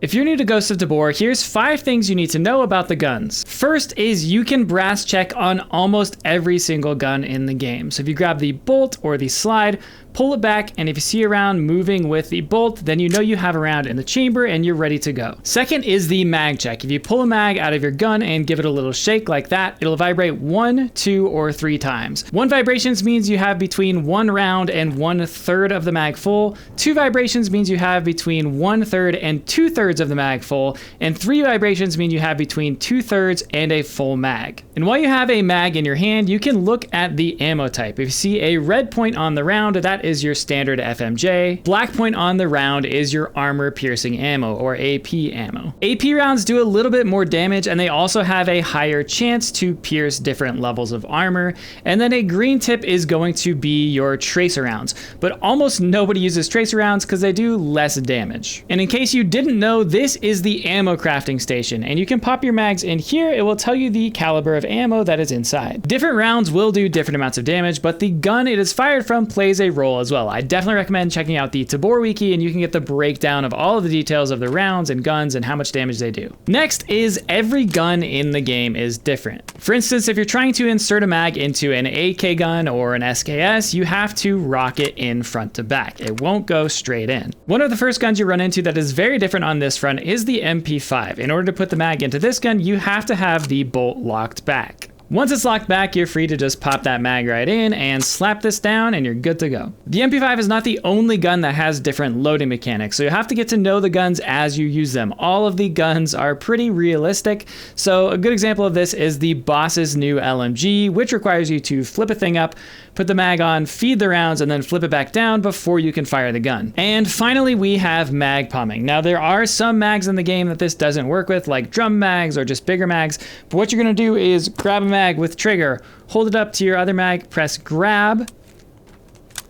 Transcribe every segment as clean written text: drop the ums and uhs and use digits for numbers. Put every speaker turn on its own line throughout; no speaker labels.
If you're new to Ghost of Tabor, here's 5 things you need to know about the guns. First is you can brass check on almost every single gun in the game. So if you grab the bolt or the slide, pull it back, and if you see a round moving with the bolt, then you know you have a round in the chamber and you're ready to go. Second is the mag check. If you pull a mag out of your gun and give it a little shake like that, it'll vibrate 1, 2, or 3 times. 1 vibrations means you have between 1 round and 1/3 of the mag full. 2 vibrations means you have between 1/3 and 2/3 of the mag full, and 3 vibrations mean you have between 2/3 and a full mag. And while you have a mag in your hand, you can look at the ammo type. If you see a red point on the round, that is your standard FMJ. Black point on the round is your armor piercing ammo, or AP ammo. AP rounds do a little bit more damage, and they also have a higher chance to pierce different levels of armor. And then a green tip is going to be your tracer rounds, but almost nobody uses tracer rounds because they do less damage. And in case you didn't know, this is the ammo crafting station, and you can pop your mags in here. It will tell you the caliber of ammo that is inside. Different rounds will do different amounts of damage, but the gun it is fired from plays a role as well. I definitely recommend checking out the Tabor wiki, and you can get the breakdown of all of the details of the rounds and guns and how much damage they do. Next is every gun in the game is different. For instance, if you're trying to insert a mag into an AK gun or an SKS, you have to rock it in front to back. It won't go straight in. One of the first guns you run into that is very different on this front is the MP5. In order to put the mag into this gun, you have to have the bolt locked back. Once it's locked back, you're free to just pop that mag right in and slap this down and you're good to go. The MP5 is not the only gun that has different loading mechanics, so you have to get to know the guns as you use them. All of the guns are pretty realistic, so a good example of this is the boss's new LMG, which requires you to flip a thing up, put the mag on, feed the rounds, and then flip it back down before you can fire the gun. And finally, we have mag palming. Now, there are some mags in the game that this doesn't work with, like drum mags or just bigger mags, but what you're gonna do is grab a mag with trigger, hold it up to your other mag, press grab,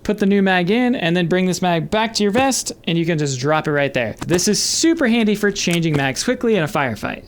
put the new mag in, and then bring this mag back to your vest, and you can just drop it right there. This is super handy for changing mags quickly in a firefight.